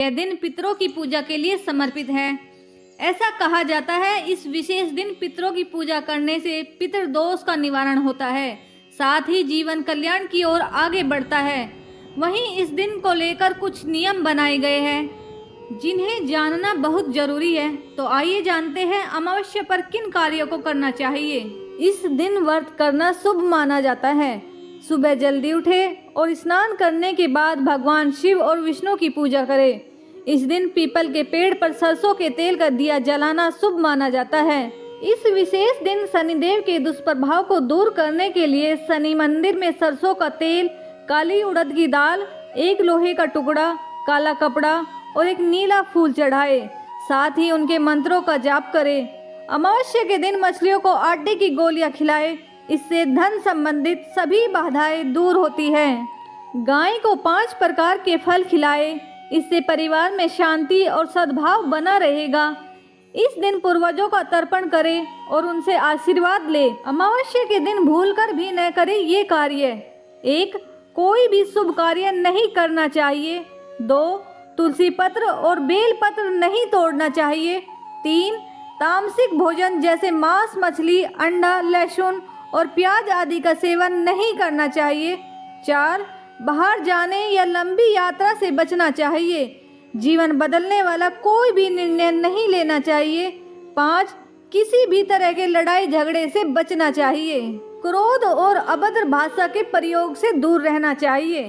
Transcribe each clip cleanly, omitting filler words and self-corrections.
यह दिन पितरों की पूजा के लिए समर्पित है। ऐसा कहा जाता है इस विशेष दिन पितरों की पूजा करने से पितृदोष का निवारण होता है, साथ ही जीवन कल्याण की ओर आगे बढ़ता है। वहीं इस दिन को लेकर कुछ नियम बनाए गए हैं जिन्हें जानना बहुत जरूरी है। तो आइए जानते हैं अमावस्या पर किन कार्यों को करना चाहिए। इस दिन व्रत करना शुभ माना जाता है। सुबह जल्दी उठे और स्नान करने के बाद भगवान शिव और विष्णु की पूजा करें। इस दिन पीपल के पेड़ पर सरसों के तेल का दिया जलाना शुभ माना जाता है। इस विशेष दिन शनिदेव के दुष्प्रभाव को दूर करने के लिए शनि मंदिर में सरसों का तेल, काली उड़द की दाल, एक लोहे का टुकड़ा, काला कपड़ा और एक नीला फूल चढ़ाए। साथ ही उनके मंत्रों का जाप करें। अमावस्या के दिन मछलियों को आटे की गोलियां खिलाएं। इससे धन संबंधित सभी बाधाएं दूर होती हैं। गाय को 5 प्रकार के फल खिलाएं। इससे परिवार में शांति और सद्भाव बना रहेगा। इस दिन पूर्वजों का तर्पण करें और उनसे आशीर्वाद ले। अमावस्या के दिन भूलकर भी न करें ये कार्य। 1. कोई भी शुभ कार्य नहीं करना चाहिए। 2. तुलसी पत्र और बेल पत्र नहीं तोड़ना चाहिए। 3. तामसिक भोजन जैसे मांस, मछली, अंडा, लहसुन और प्याज आदि का सेवन नहीं करना चाहिए। 4. बाहर जाने या लंबी यात्रा से बचना चाहिए। जीवन बदलने वाला कोई भी निर्णय नहीं लेना चाहिए। 5. किसी भी तरह के लड़ाई झगड़े से बचना चाहिए। क्रोध और अभद्र भाषा के प्रयोग से दूर रहना चाहिए।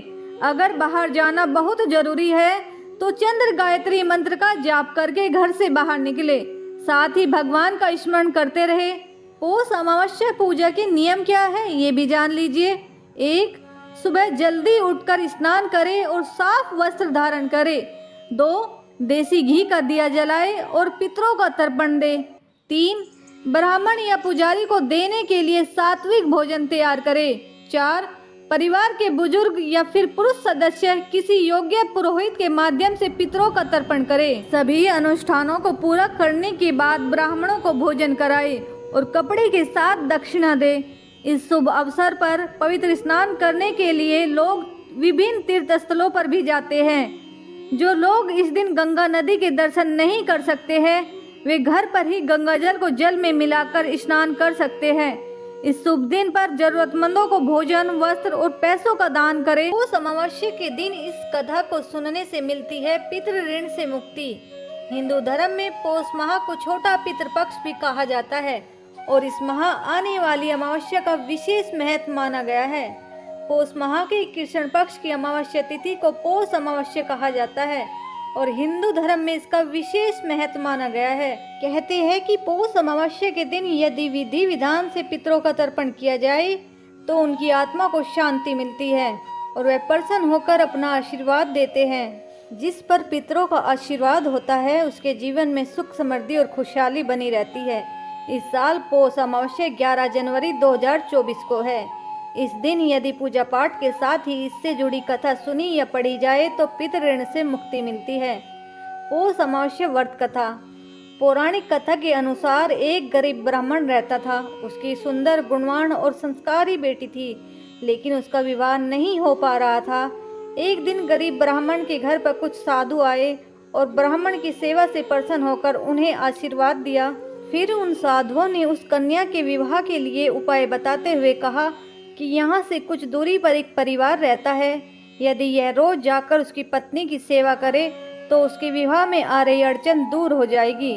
अगर बाहर जाना बहुत जरूरी है तो चंद्र गायत्री मंत्र का जाप करके घर से बाहर निकले। साथ ही भगवान का स्मरण करते रहे। पौष अमावस्या पूजा के नियम क्या है ये भी जान लीजिए। 1. सुबह जल्दी उठकर स्नान करें और साफ वस्त्र धारण करें। 2. देसी घी का दिया जलाए और पितरों का तर्पण दे। 3. ब्राह्मण या पुजारी को देने के लिए सात्विक भोजन तैयार करें। 4. परिवार के बुजुर्ग या फिर पुरुष सदस्य किसी योग्य पुरोहित के माध्यम से पितरों का तर्पण करें। सभी अनुष्ठानों को पूरा करने के बाद ब्राह्मणों को भोजन कराए और कपड़े के साथ दक्षिणा दे। इस शुभ अवसर पर पवित्र स्नान करने के लिए लोग विभिन्न तीर्थ स्थलों पर भी जाते हैं। जो लोग इस दिन गंगा नदी के दर्शन नहीं कर सकते हैं वे घर पर ही गंगा जल को जल में मिलाकर स्नान कर सकते हैं। इस शुभ दिन पर जरूरतमंदों को भोजन, वस्त्र और पैसों का दान करें। पौष अमावस्या के दिन इस कथा को सुनने से मिलती है पितृ ऋण से मुक्ति। हिंदू धर्म में पौष माह को छोटा पितृपक्ष भी कहा जाता है और इस माह आने वाली अमावस्या का विशेष महत्व माना गया है। पौष माह के कृष्ण पक्ष की अमावस्या तिथि को पौष अमावस्या कहा जाता है और हिंदू धर्म में इसका विशेष महत्व माना गया है। कहते हैं कि पौष अमावस्या के दिन यदि विधि विधान से पितरों का तर्पण किया जाए तो उनकी आत्मा को शांति मिलती है और वे प्रसन्न होकर अपना आशीर्वाद देते हैं। जिस पर पितरों का आशीर्वाद होता है उसके जीवन में सुख, समृद्धि और खुशहाली बनी रहती है। इस साल पौष अमावस्या 11 जनवरी 2024 को है। इस दिन यदि पूजा पाठ के साथ ही इससे जुड़ी कथा सुनी या पढ़ी जाए तो पितृ ऋण से मुक्ति मिलती है। पौष अमावस्या व्रत कथा। पौराणिक कथा के अनुसार एक गरीब ब्राह्मण रहता था। उसकी सुंदर, गुणवान और संस्कारी बेटी थी, लेकिन उसका विवाह नहीं हो पा रहा था। एक दिन गरीब ब्राह्मण के घर पर कुछ साधु आए और ब्राह्मण की सेवा से प्रसन्न होकर उन्हें आशीर्वाद दिया। फिर उन साधुओं ने उस कन्या के विवाह के लिए उपाय बताते हुए कहा कि यहाँ से कुछ दूरी पर एक परिवार रहता है। यदि यह रोज जाकर उसकी पत्नी की सेवा करे तो उसके विवाह में आ रही अड़चन दूर हो जाएगी।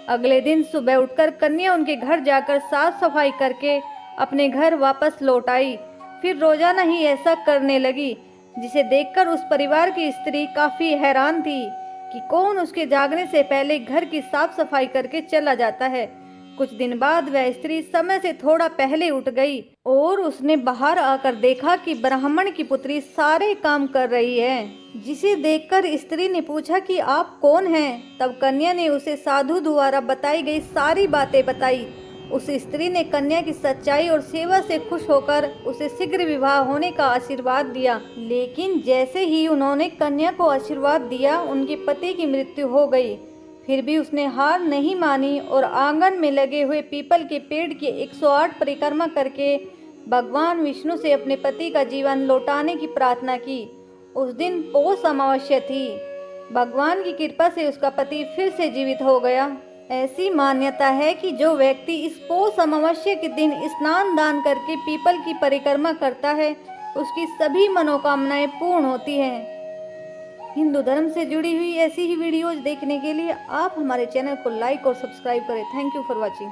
अगले दिन सुबह उठकर कन्या उनके घर जाकर साफ सफाई करके अपने घर वापस लौट आई। फिर रोजाना ही ऐसा करने लगी, जिसे देखकर उस परिवार की स्त्री काफी हैरान थी कि कौन उसके जागने से पहले घर की साफ सफाई करके चला जाता है। कुछ दिन बाद वह स्त्री समय से थोड़ा पहले उठ गई और उसने बाहर आकर देखा कि ब्राह्मण की पुत्री सारे काम कर रही है, जिसे देखकर स्त्री ने पूछा कि आप कौन हैं? तब कन्या ने उसे साधु द्वारा बताई गई सारी बातें बताई। उस स्त्री ने कन्या की सच्चाई और सेवा से खुश होकर उसे शीघ्र विवाह होने का आशीर्वाद दिया। लेकिन जैसे ही उन्होंने कन्या को आशीर्वाद दिया उनके पति की मृत्यु हो गई। फिर भी उसने हार नहीं मानी और आंगन में लगे हुए पीपल के पेड़ की 108 परिक्रमा करके भगवान विष्णु से अपने पति का जीवन लौटाने की प्रार्थना की। उस दिन पौष अमावस्या थी। भगवान की कृपा से उसका पति फिर से जीवित हो गया। ऐसी मान्यता है कि जो व्यक्ति इस पौष अमावस्या के दिन स्नान दान करके पीपल की परिक्रमा करता है, उसकी सभी मनोकामनाएं पूर्ण होती हैं। हिंदू धर्म से जुड़ी हुई ऐसी ही वीडियोज देखने के लिए आप हमारे चैनल को लाइक और सब्सक्राइब करें। Thank you for watching.